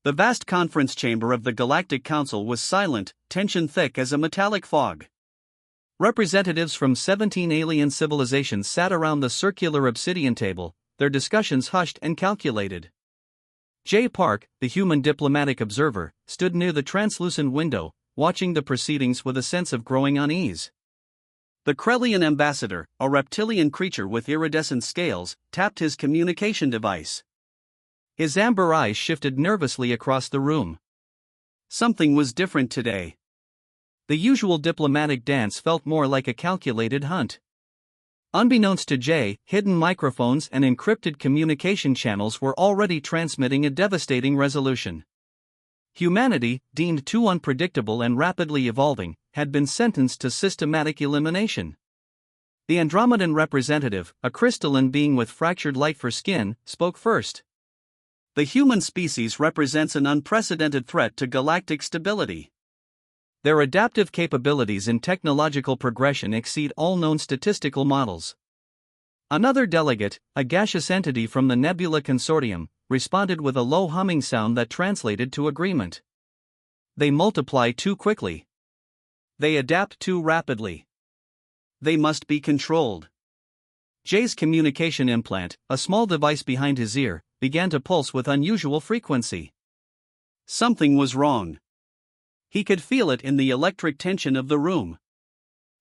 The vast conference chamber of the Galactic Council was silent, tension thick as a metallic fog. Representatives from 17 alien civilizations sat around the circular obsidian table, their discussions hushed and calculated. Jay Park, the human diplomatic observer, stood near the translucent window, watching the proceedings with a sense of growing unease. The Krellian ambassador, a reptilian creature with iridescent scales, tapped his communication device. His amber eyes shifted nervously across the room. Something was different today. The usual diplomatic dance felt more like a calculated hunt. Unbeknownst to Jay, hidden microphones and encrypted communication channels were already transmitting a devastating resolution. Humanity, deemed too unpredictable and rapidly evolving, had been sentenced to systematic elimination. The Andromedan representative, a crystalline being with fractured light for skin, spoke first. The human species represents an unprecedented threat to galactic stability. Their adaptive capabilities and technological progression exceed all known statistical models. Another delegate, a gaseous entity from the Nebula Consortium, responded with a low humming sound that translated to agreement. They multiply too quickly. They adapt too rapidly. They must be controlled. Jay's communication implant, a small device behind his ear, began to pulse with unusual frequency. Something was wrong. He could feel it in the electric tension of the room.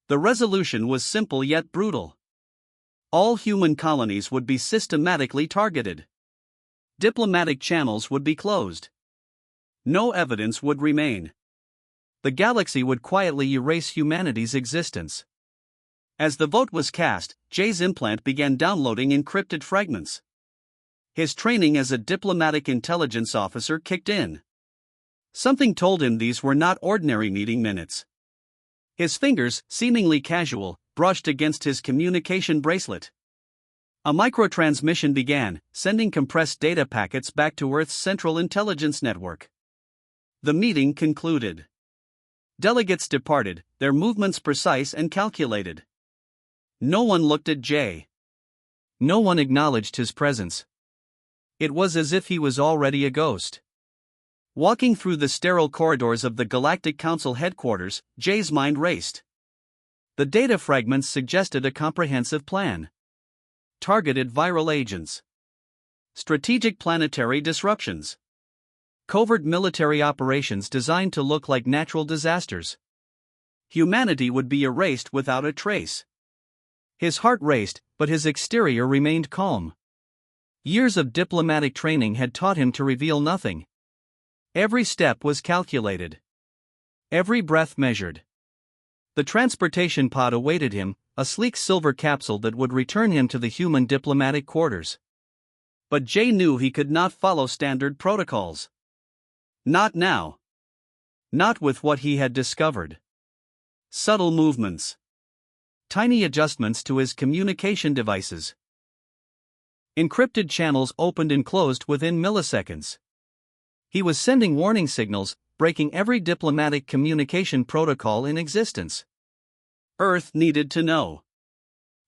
The resolution was simple yet brutal. All human colonies would be systematically targeted. Diplomatic channels would be closed. No evidence would remain. The galaxy would quietly erase humanity's existence. As the vote was cast, Jay's implant began downloading encrypted fragments. His training as a diplomatic intelligence officer kicked in. Something told him these were not ordinary meeting minutes. His fingers, seemingly casual, brushed against his communication bracelet. A microtransmission began, sending compressed data packets back to Earth's Central Intelligence Network. The meeting concluded. Delegates departed, their movements precise and calculated. No one looked at Jay. No one acknowledged his presence. It was as if he was already a ghost. Walking through the sterile corridors of the Galactic Council headquarters, Jay's mind raced. The data fragments suggested a comprehensive plan. Targeted viral agents. Strategic planetary disruptions. Covert military operations designed to look like natural disasters. Humanity would be erased without a trace. His heart raced, but his exterior remained calm. Years of diplomatic training had taught him to reveal nothing. Every step was calculated. Every breath measured. The transportation pod awaited him, a sleek silver capsule that would return him to the human diplomatic quarters. But Jay knew he could not follow standard protocols. Not now. Not with what he had discovered. Subtle movements. Tiny adjustments to his communication devices. Encrypted channels opened and closed within milliseconds. He was sending warning signals, breaking every diplomatic communication protocol in existence. Earth needed to know.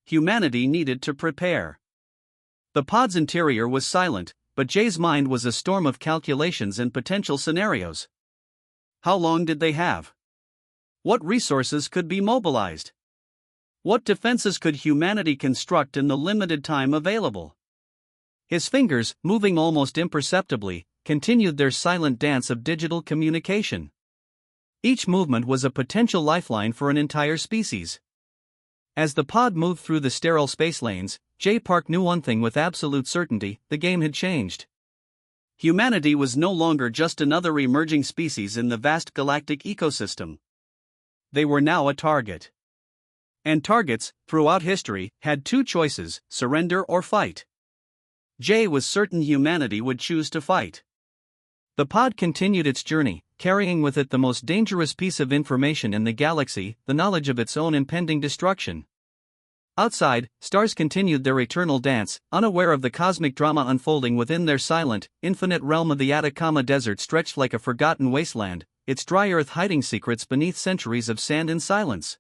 Humanity needed to prepare. The pod's interior was silent, but Jay's mind was a storm of calculations and potential scenarios. How long did they have? What resources could be mobilized? What defenses could humanity construct in the limited time available? His fingers, moving almost imperceptibly, continued their silent dance of digital communication. Each movement was a potential lifeline for an entire species. As the pod moved through the sterile space lanes, Jay Park knew one thing with absolute certainty: the game had changed. Humanity was no longer just another emerging species in the vast galactic ecosystem. They were now a target. And targets, throughout history, had two choices: surrender or fight. Jay was certain humanity would choose to fight. The pod continued its journey, carrying with it the most dangerous piece of information in the galaxy, the knowledge of its own impending destruction. Outside, stars continued their eternal dance, unaware of the cosmic drama unfolding within their silent, infinite realm of the Atacama Desert stretched like a forgotten wasteland, its dry earth hiding secrets beneath centuries of sand and silence.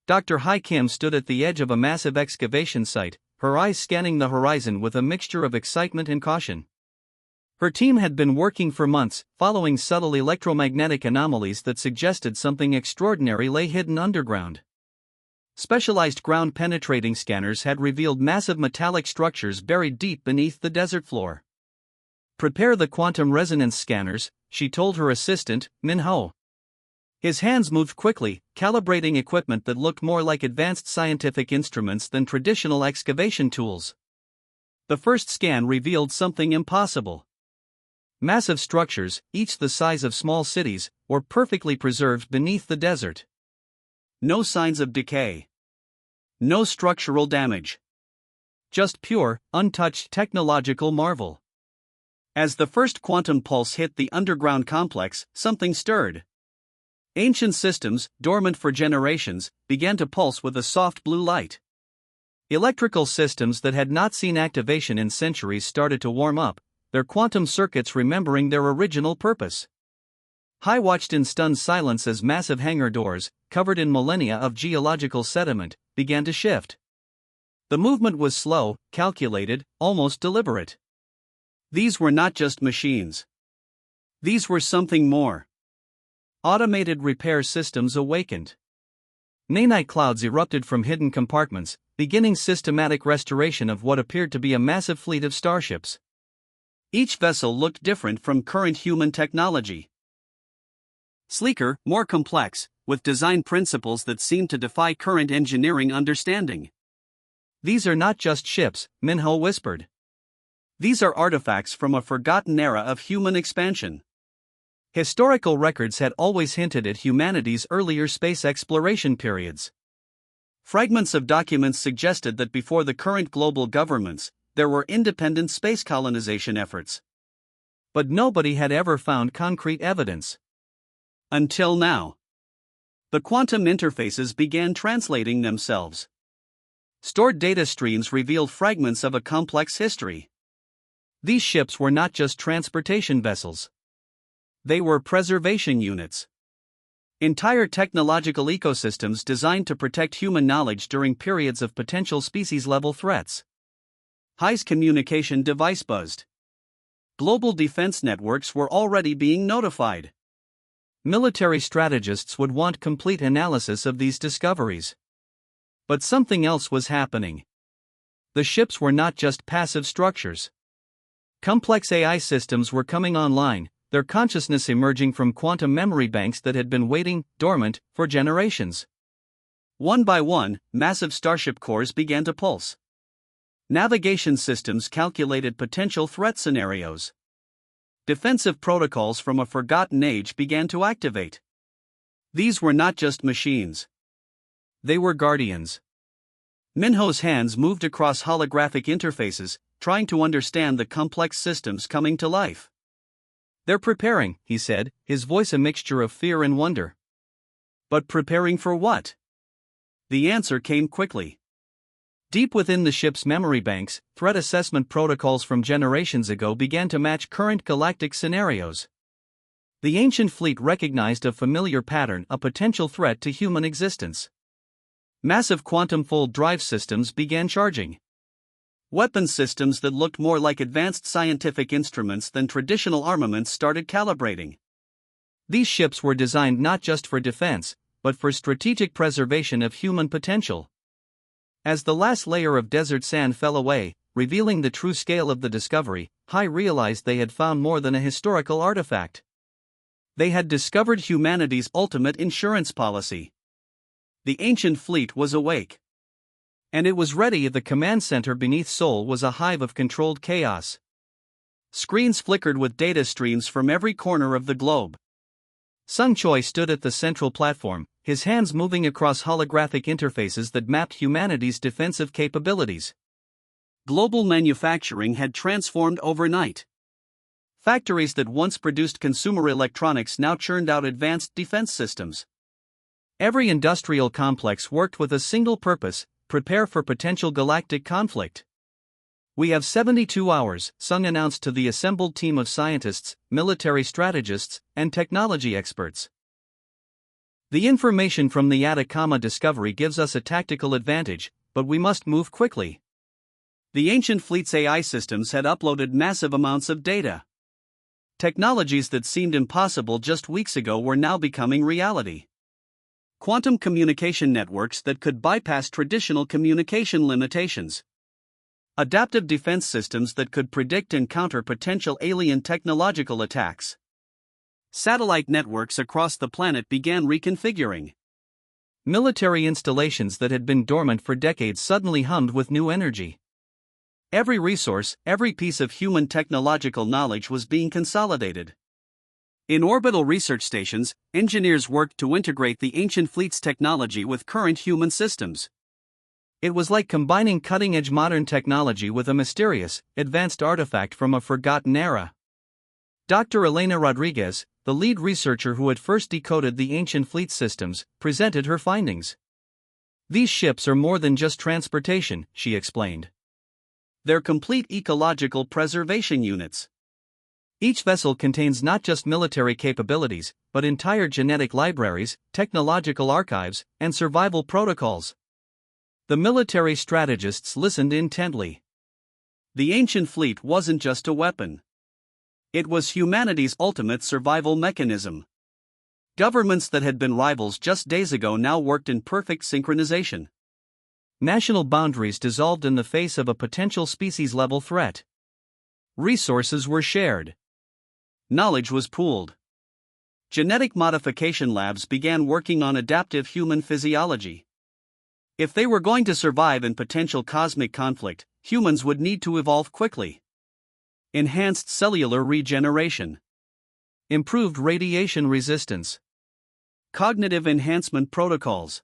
Dr. Hai Kim stood at the edge of a massive excavation site, her eyes scanning the horizon with a mixture of excitement and caution. Her team had been working for months, following subtle electromagnetic anomalies that suggested something extraordinary lay hidden underground. Specialized ground-penetrating scanners had revealed massive metallic structures buried deep beneath the desert floor. "Prepare the quantum resonance scanners," she told her assistant, Min-ho. His hands moved quickly, calibrating equipment that looked more like advanced scientific instruments than traditional excavation tools. The first scan revealed something impossible. Massive structures, each the size of small cities, were perfectly preserved beneath the desert. No signs of decay. No structural damage. Just pure, untouched technological marvel. As the first quantum pulse hit the underground complex, something stirred. Ancient systems, dormant for generations, began to pulse with a soft blue light. Electrical systems that had not seen activation in centuries started to warm up, their quantum circuits remembering their original purpose. Hai watched in stunned silence as massive hangar doors, covered in millennia of geological sediment, began to shift. The movement was slow, calculated, almost deliberate. These were not just machines. These were something more. Automated repair systems awakened. Nanite clouds erupted from hidden compartments, beginning systematic restoration of what appeared to be a massive fleet of starships. Each vessel looked different from current human technology. Sleeker, more complex, with design principles that seemed to defy current engineering understanding. "These are not just ships," Min-ho whispered. "These are artifacts from a forgotten era of human expansion." Historical records had always hinted at humanity's earlier space exploration periods. Fragments of documents suggested that before the current global governments, there were independent space colonization efforts. But nobody had ever found concrete evidence. Until now. The quantum interfaces began translating themselves. Stored data streams revealed fragments of a complex history. These ships were not just transportation vessels. They were preservation units. Entire technological ecosystems designed to protect human knowledge during periods of potential species-level threats. Hai's communication device buzzed. Global defense networks were already being notified. Military strategists would want complete analysis of these discoveries. But something else was happening. The ships were not just passive structures. Complex AI systems were coming online, their consciousness emerging from quantum memory banks that had been waiting, dormant, for generations. One by one, massive starship cores began to pulse. Navigation systems calculated potential threat scenarios. Defensive protocols from a forgotten age began to activate. These were not just machines. They were guardians. Min-ho's hands moved across holographic interfaces, trying to understand the complex systems coming to life. "They're preparing," he said, his voice a mixture of fear and wonder. But preparing for what? The answer came quickly. Deep within the ship's memory banks, threat assessment protocols from generations ago began to match current galactic scenarios. The ancient fleet recognized a familiar pattern, a potential threat to human existence. Massive quantum-fold drive systems began charging. Weapon systems that looked more like advanced scientific instruments than traditional armaments started calibrating. These ships were designed not just for defense, but for strategic preservation of human potential. As the last layer of desert sand fell away, revealing the true scale of the discovery, Hai realized they had found more than a historical artifact. They had discovered humanity's ultimate insurance policy. The ancient fleet was awake. And it was ready. The command center beneath Seoul was a hive of controlled chaos. Screens flickered with data streams from every corner of the globe. Sung Choi stood at the central platform, his hands moving across holographic interfaces that mapped humanity's defensive capabilities. Global manufacturing had transformed overnight. Factories that once produced consumer electronics now churned out advanced defense systems. Every industrial complex worked with a single purpose: prepare for potential galactic conflict. "We have 72 hours, Sung announced to the assembled team of scientists, military strategists, and technology experts. "The information from the Atacama discovery gives us a tactical advantage, but we must move quickly." The ancient fleet's AI systems had uploaded massive amounts of data. Technologies that seemed impossible just weeks ago were now becoming reality. Quantum communication networks that could bypass traditional communication limitations. Adaptive defense systems that could predict and counter potential alien technological attacks. Satellite networks across the planet began reconfiguring. Military installations that had been dormant for decades suddenly hummed with new energy. Every resource, every piece of human technological knowledge was being consolidated. In orbital research stations, engineers worked to integrate the ancient fleet's technology with current human systems. It was like combining cutting-edge modern technology with a mysterious, advanced artifact from a forgotten era. Dr. Elena Rodriguez, the lead researcher who had first decoded the ancient fleet systems, presented her findings. These ships are more than just transportation, she explained. They're complete ecological preservation units. Each vessel contains not just military capabilities, but entire genetic libraries, technological archives, and survival protocols. The military strategists listened intently. The ancient fleet wasn't just a weapon. It was humanity's ultimate survival mechanism. Governments that had been rivals just days ago now worked in perfect synchronization. National boundaries dissolved in the face of a potential species-level threat. Resources were shared. Knowledge was pooled. Genetic modification labs began working on adaptive human physiology. If they were going to survive in potential cosmic conflict, humans would need to evolve quickly. Enhanced cellular regeneration. Improved radiation resistance. Cognitive enhancement protocols.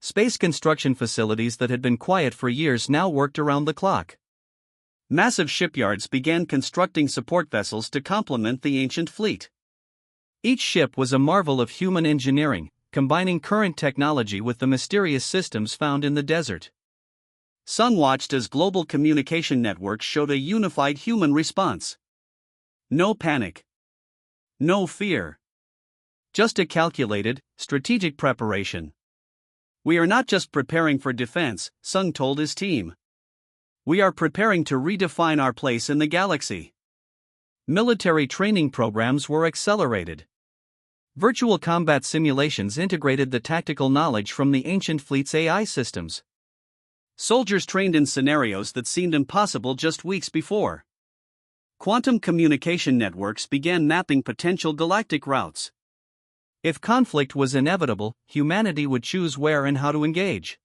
Space construction facilities that had been quiet for years now worked around the clock. Massive shipyards began constructing support vessels to complement the ancient fleet. Each ship was a marvel of human engineering, combining current technology with the mysterious systems found in the desert. Sun watched as global communication networks showed a unified human response. No panic. No fear. Just a calculated, strategic preparation. We are not just preparing for defense, Sung told his team. We are preparing to redefine our place in the galaxy. Military training programs were accelerated. Virtual combat simulations integrated the tactical knowledge from the ancient fleet's AI systems. Soldiers trained in scenarios that seemed impossible just weeks before. Quantum communication networks began mapping potential galactic routes. If conflict was inevitable, humanity would choose where and how to engage.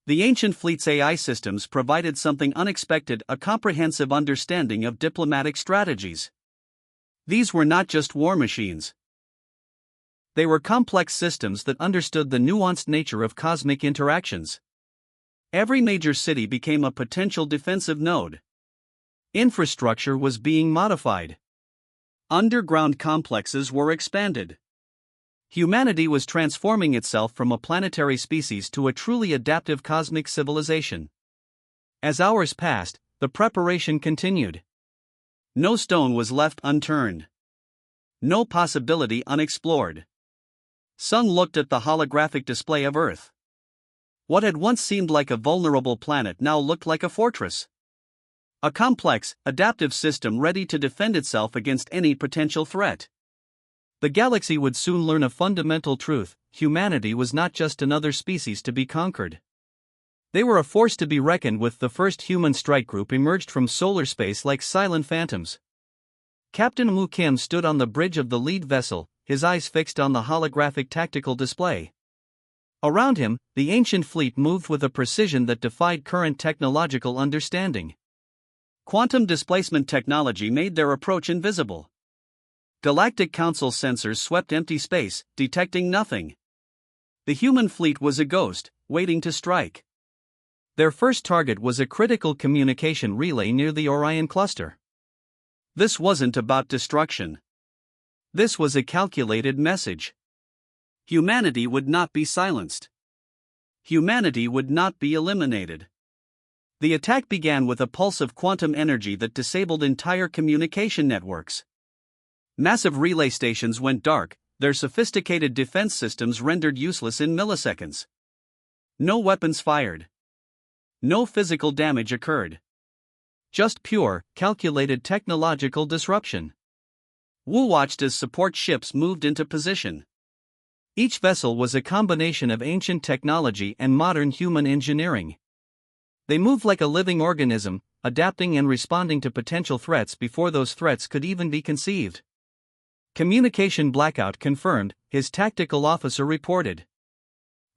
The ancient fleet's AI systems provided something unexpected: a comprehensive understanding of diplomatic strategies. These were not just war machines. They were complex systems that understood the nuanced nature of cosmic interactions. Every major city became a potential defensive node. Infrastructure was being modified. Underground complexes were expanded. Humanity was transforming itself from a planetary species to a truly adaptive cosmic civilization. As hours passed, the preparation continued. No stone was left unturned. No possibility unexplored. Sung looked at the holographic display of Earth. What had once seemed like a vulnerable planet now looked like a fortress. A complex, adaptive system ready to defend itself against any potential threat. The galaxy would soon learn a fundamental truth: humanity was not just another species to be conquered. They were a force to be reckoned with. The first human strike group emerged from solar space like silent phantoms. Captain Mu Kim stood on the bridge of the lead vessel, his eyes fixed on the holographic tactical display. Around him, the ancient fleet moved with a precision that defied current technological understanding. Quantum displacement technology made their approach invisible. Galactic Council sensors swept empty space, detecting nothing. The human fleet was a ghost, waiting to strike. Their first target was a critical communication relay near the Orion cluster. This wasn't about destruction. This was a calculated message. Humanity would not be silenced. Humanity would not be eliminated. The attack began with a pulse of quantum energy that disabled entire communication networks. Massive relay stations went dark, their sophisticated defense systems rendered useless in milliseconds. No weapons fired. No physical damage occurred. Just pure, calculated technological disruption. Wu watched as support ships moved into position. Each vessel was a combination of ancient technology and modern human engineering. They moved like a living organism, adapting and responding to potential threats before those threats could even be conceived. Communication blackout confirmed, his tactical officer reported.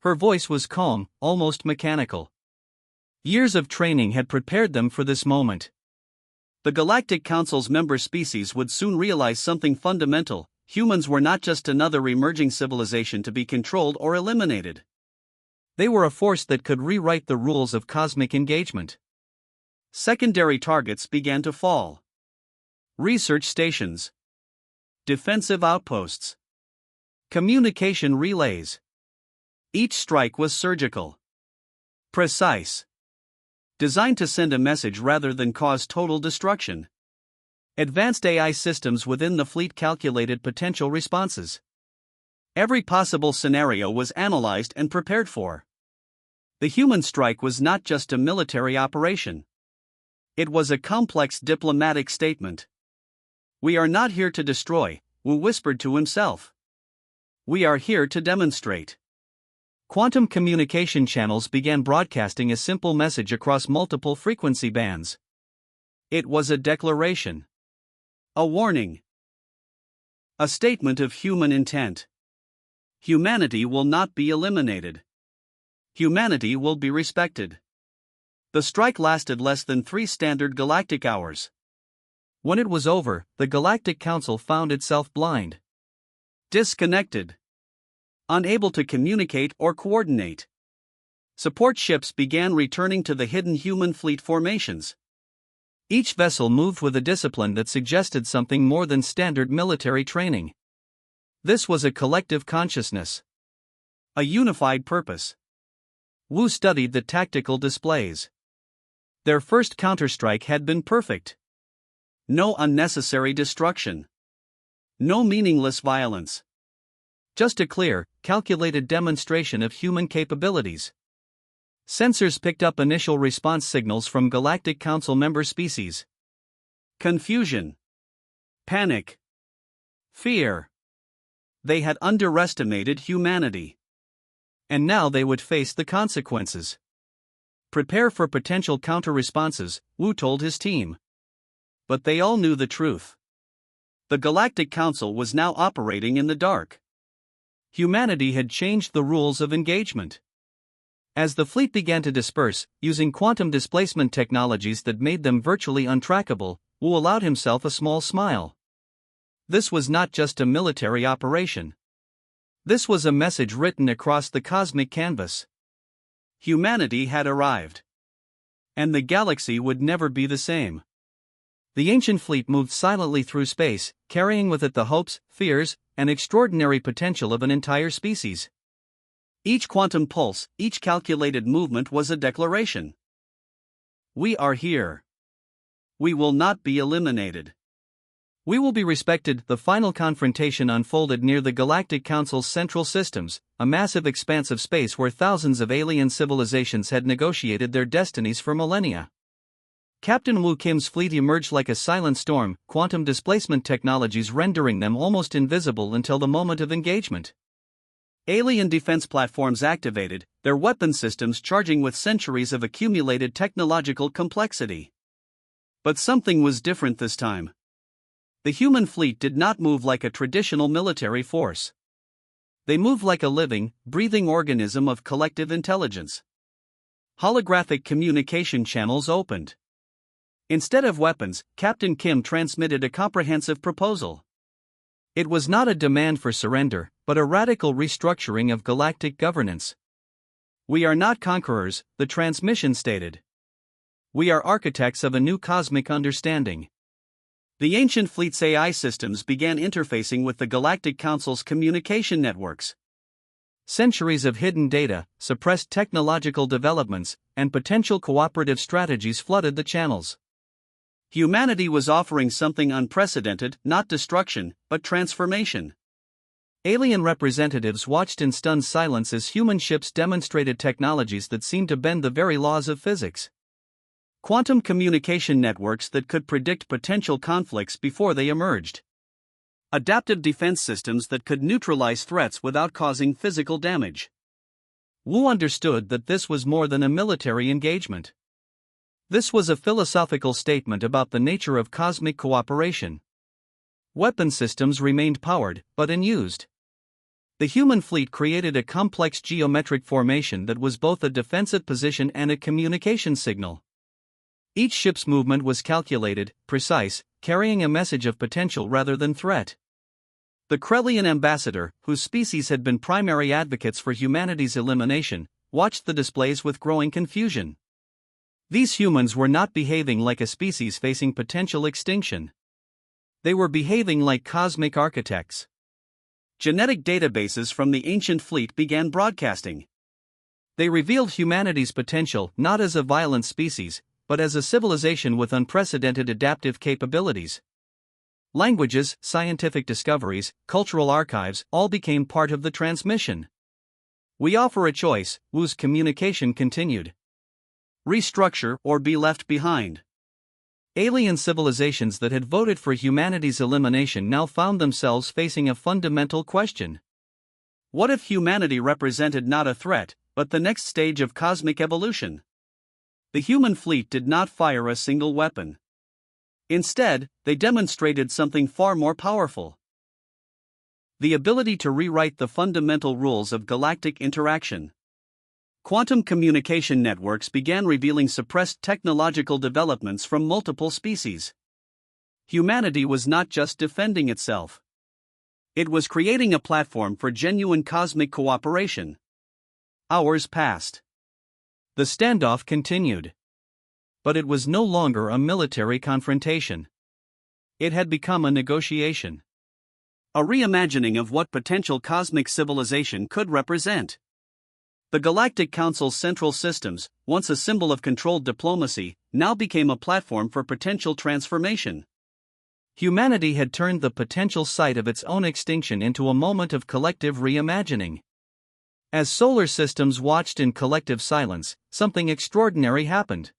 Her voice was calm, almost mechanical. Years of training had prepared them for this moment. The Galactic Council's member species would soon realize something fundamental: humans were not just another emerging civilization to be controlled or eliminated. They were a force that could rewrite the rules of cosmic engagement. Secondary targets began to fall. Research stations, defensive outposts, communication relays. Each strike was surgical, precise, designed to send a message rather than cause total destruction. Advanced AI systems within the fleet calculated potential responses. Every possible scenario was analyzed and prepared for. The human strike was not just a military operation. It was a complex diplomatic statement. "We are not here to destroy," Wu whispered to himself. "We are here to demonstrate." Quantum communication channels began broadcasting a simple message across multiple frequency bands. It was a declaration. A warning. A statement of human intent. Humanity will not be eliminated. Humanity will be respected. The strike lasted less than 3 standard galactic hours. When it was over, the Galactic Council found itself blind. Disconnected. Unable to communicate or coordinate. Support ships began returning to the hidden human fleet formations. Each vessel moved with a discipline that suggested something more than standard military training. This was a collective consciousness. A unified purpose. Wu studied the tactical displays. Their first counterstrike had been perfect. No unnecessary destruction. No meaningless violence. Just a clear, calculated demonstration of human capabilities. Sensors picked up initial response signals from Galactic Council member species. Confusion. Panic. Fear. They had underestimated humanity. And now they would face the consequences. Prepare for potential counter-responses, Wu told his team. But they all knew the truth. The Galactic Council was now operating in the dark. Humanity had changed the rules of engagement. As the fleet began to disperse, using quantum displacement technologies that made them virtually untrackable, Wu allowed himself a small smile. This was not just a military operation. This was a message written across the cosmic canvas. Humanity had arrived. And the galaxy would never be the same. The ancient fleet moved silently through space, carrying with it the hopes, fears, and extraordinary potential of an entire species. Each quantum pulse, each calculated movement was a declaration. We are here. We will not be eliminated. We will be respected. The final confrontation unfolded near the Galactic Council's central systems, a massive expanse of space where thousands of alien civilizations had negotiated their destinies for millennia. Captain Wu Kim's fleet emerged like a silent storm, quantum displacement technologies rendering them almost invisible until the moment of engagement. Alien defense platforms activated, their weapon systems charging with centuries of accumulated technological complexity. But something was different this time. The human fleet did not move like a traditional military force. They moved like a living, breathing organism of collective intelligence. Holographic communication channels opened. Instead of weapons, Captain Kim transmitted a comprehensive proposal. It was not a demand for surrender, but a radical restructuring of galactic governance. We are not conquerors, the transmission stated. We are architects of a new cosmic understanding. The ancient fleet's AI systems began interfacing with the Galactic Council's communication networks. Centuries of hidden data, suppressed technological developments, and potential cooperative strategies flooded the channels. Humanity was offering something unprecedented, not destruction, but transformation. Alien representatives watched in stunned silence as human ships demonstrated technologies that seemed to bend the very laws of physics. Quantum communication networks that could predict potential conflicts before they emerged. adaptive defense systems that could neutralize threats without causing physical damage. Wu understood that this was more than a military engagement. This was a philosophical statement about the nature of cosmic cooperation. Weapon systems remained powered, but unused. The human fleet created a complex geometric formation that was both a defensive position and a communication signal. Each ship's movement was calculated, precise, carrying a message of potential rather than threat. The Krellian ambassador, whose species had been primary advocates for humanity's elimination, watched the displays with growing confusion. These humans were not behaving like a species facing potential extinction. They were behaving like cosmic architects. Genetic databases from the ancient fleet began broadcasting. They revealed humanity's potential not as a violent species, but as a civilization with unprecedented adaptive capabilities. Languages, scientific discoveries, cultural archives all became part of the transmission. We offer a choice, Wu's communication continued. Restructure or be left behind. Alien civilizations that had voted for humanity's elimination now found themselves facing a fundamental question. What if humanity represented not a threat, but the next stage of cosmic evolution? The human fleet did not fire a single weapon. Instead, they demonstrated something far more powerful. The ability to rewrite the fundamental rules of galactic interaction. Quantum communication networks began revealing suppressed technological developments from multiple species. Humanity was not just defending itself. It was creating a platform for genuine cosmic cooperation. Hours passed. The standoff continued. But it was no longer a military confrontation. It had become a negotiation. A reimagining of what potential cosmic civilization could represent. The Galactic Council's central systems, once a symbol of controlled diplomacy, now became a platform for potential transformation. Humanity had turned the potential site of its own extinction into a moment of collective reimagining. As solar systems watched in collective silence, something extraordinary happened.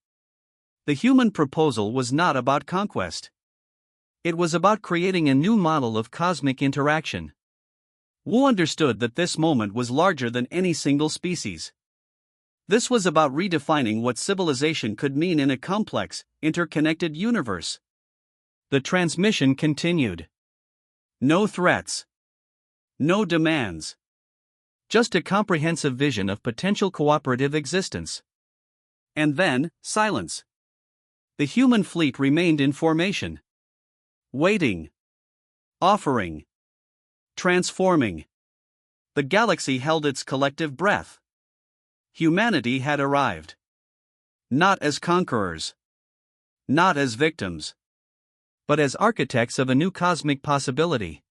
The human proposal was not about conquest. It was about creating a new model of cosmic interaction. Wu understood that this moment was larger than any single species. This was about redefining what civilization could mean in a complex, interconnected universe. The transmission continued. No threats. No demands. Just a comprehensive vision of potential cooperative existence. And then, silence. The human fleet remained in formation. Waiting. Offering. Transforming. The galaxy held its collective breath. Humanity had arrived. Not as conquerors. Not as victims. But as architects of a new cosmic possibility.